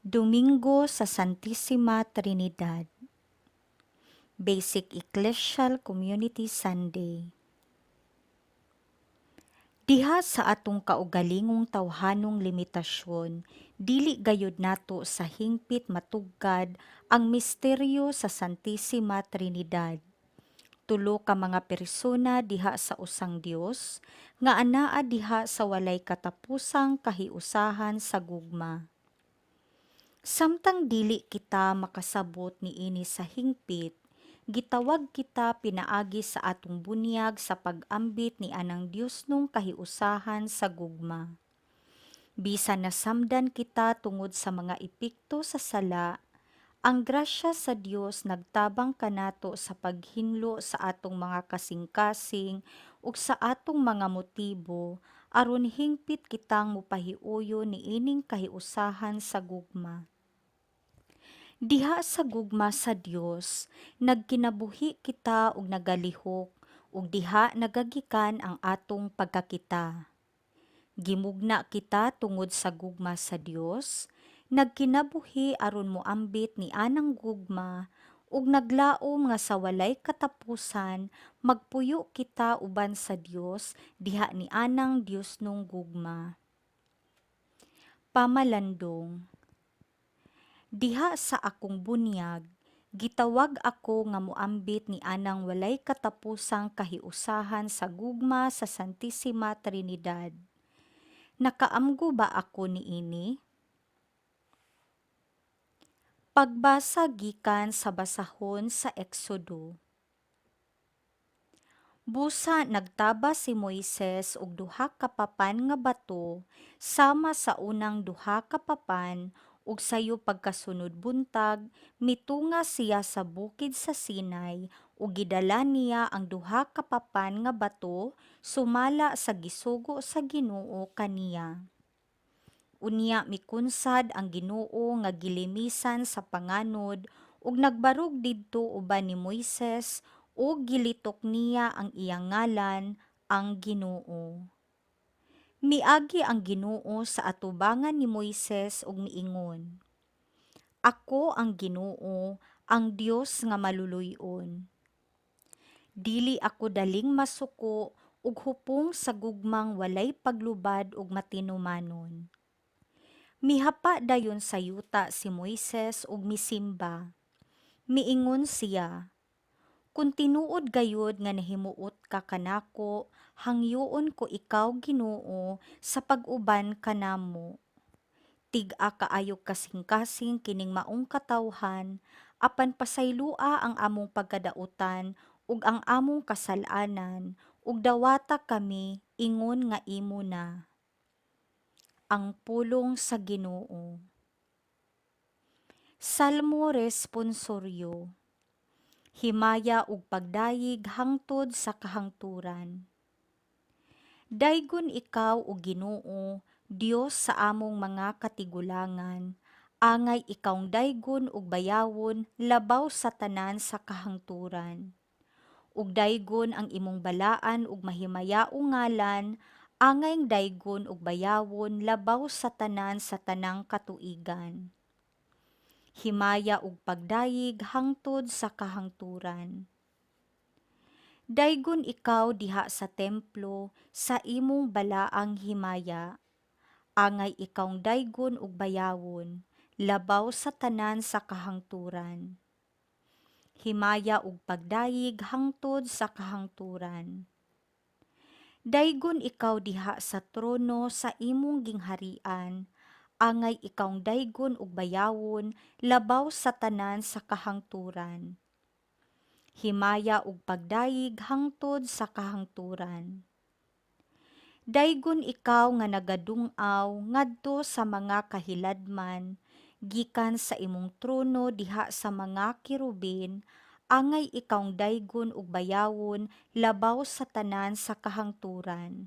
Domingo sa Santissima Trinidad, Basic Ecclesial Community Sunday. Diha sa atong kaugalingong tawhanong limitasyon, dili gayud nato sa hingpit matugkad ang misteryo sa Santissima Trinidad. Tulo ka mga persona diha sa usang Dios, nga anaa diha sa walay katapusang kahiusahan sa gugma. Samtang dili kita makasabot niini sa hingpit, gitawag kita pinaagi sa atong bunyag sa pag-ambit ni anang Dios nung kahiusahan sa gugma. Bisan nasamdan kita tungod sa mga epekto sa sala, ang grasya sa Dios nagtabang kanato sa paghinlo sa atong mga kasing-kasing ug sa atong mga motibo aron hingpit kitang mopahiuyo niining kahiusahan sa gugma. Diha sa gugma sa Dios, nagkinabuhi kita og nagalihok, ug diha nagagikan ang atong pagkakita. Gimugna kita tungod sa gugma sa Dios, nagkinabuhi aron moambit ni anang gugma, ug naglaom nga sa walay katapusan magpuyo kita uban sa Dios diha ni anang Dios nung gugma. Pamalandong. Diha sa akong bunyag, gitawag ako nga moambit ni anang walay katapusang kahiusahan sa gugma sa Santissima Trinidad. Nakaamgo ba ako niini? Pagbasa gikan sa basahon sa Exodo. Busa nagtabas si Moises og duha ka papan nga bato sama sa unang duha ka papan ug sayo pagkasunod buntag mitunga siya sa bukid sa Sinai ug gidala niya ang duha ka papan nga bato sumala sa gisugo sa Ginoo kaniya. Unya mikunsad ang Ginoo nga gilimisan sa panganod ug nagbarog didto uban ni Moises ug gilitok niya ang iyang ngalan, ang Ginoo. Miagi ang Ginoo sa atubangan ni Moises ug miingon, Ako ang Ginoo, ang Dios nga maluluy-on. Dili ako daling masuko ug hupong sa gugmang walay paglubad ug matinumanon. Mihapa dayon sa yuta si Moises ug misimba. Miingon siya, Kung tinuod gayud nga nahimuot ka kanako, hangyoon ko ikaw Ginoo sa pag-uban kanamo. Tig-a kaayo kasing-kasing kining maong katawhan, apan pasaylua ang among pagkadautan ug ang among kasalanan, ug dawata kami ingon nga imo na. Ang pulong sa Ginoo. Salmo responsoryo. Himaya ug pagdayig hangtod sa kahangturan. Daygon ikaw o Ginoo, Dios sa among mga katigulangan, angay ikawng daygon ug bayawon labaw sa tanan sa kahangturan. Ug daygon ang imong balaan ug mahimaya ngalan, angay daygon ug bayawon labaw sa tanan sa tanang katuigan. Himaya ug pagdayig hangtod sa kahangturan. Daygon ikaw diha sa templo sa imong balaang himaya. Angay ikawng daygon ug bayawon, labaw sa tanan sa kahangturan. Himaya ug pagdayig hangtod sa kahangturan. Daygon ikaw diha sa trono sa imong gingharian, angay ikawng daygon ug bayawon labaw sa tanan sa kahangturan. Himaya ug pagdayig hangtod sa kahangturan. Daygon ikaw nga nagadung-aw ngadto sa mga kahiladman, gikan sa imong trono diha sa mga kirubin, angay ikawng daygon ug bayawon labaw sa tanan sa kahangturan.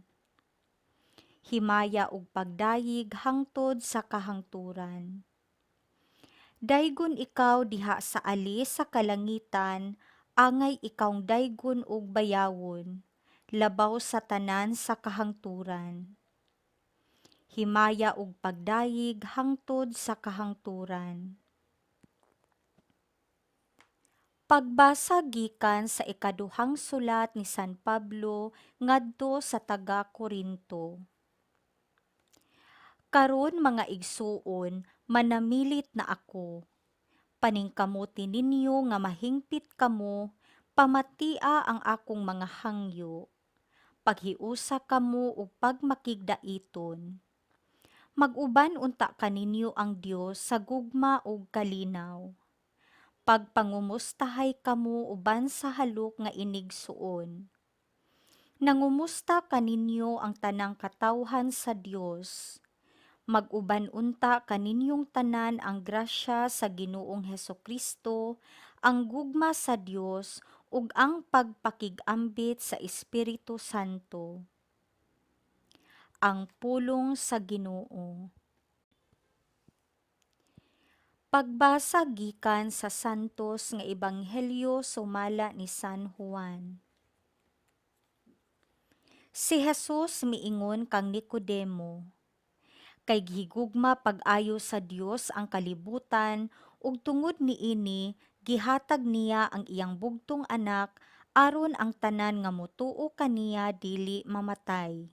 Himaya ug pagdayig hangtod sa kahangturan. Daygon ikaw diha sa alis sa kalangitan, angay ikawng daygon ug bayawon, labaw sa tanan sa kahangturan. himaya ug pagdayig hangtod sa kahangturan. Pagbasa gikan sa ikaduhang sulat ni San Pablo ngadto sa taga-Korinto. Karon mga igsuon, manamilit na ako. Paningkamuti ninyo nga mahingpit kamo, pamatia ang akong mga hangyo. Paghiusa kamo ug pagmakigdaiton. Mag-uban unta kaninyo ang Dios sa gugma ug kalinaw. Pagpangumustahay kamo uban sa halok nga inigsuon. Nangumusta kaninyo ang tanang katawhan sa Dios. Mag-uban unta kaninyong tanan ang grasya sa Ginoong Hesukristo, ang gugma sa Dios ug ang pagpakig-ambit sa Espiritu Santo. Ang pulong sa Ginoo. Pagbasa gikan sa santos nga ebanghelyo sumala ni San Juan. Si Jesus miingon kang Nicodemo, kay gihigugma pag-ayo sa Dios ang kalibutan ug tungod niini gihatag niya ang iyang bugtong anak aron ang tanan nga motuo kaniya dili mamatay,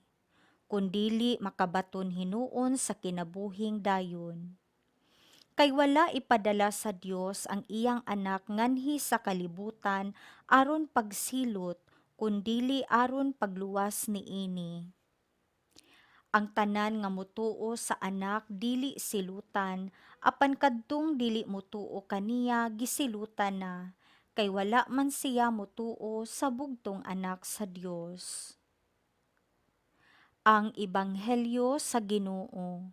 kundili makabaton hinuon sa kinabuhing dayon. Kay wala ipadala sa Dios ang iyang anak nganhi sa kalibutan aron pagsilot, kundili aron pagluwas niini. Ang tanan nga motuo sa anak dili silutan, apan kadtong dili motuo kaniya gisilutan na, kay wala man siya motuo sa bugtong anak sa Dios. Ang Ebanghelyo sa Ginoo.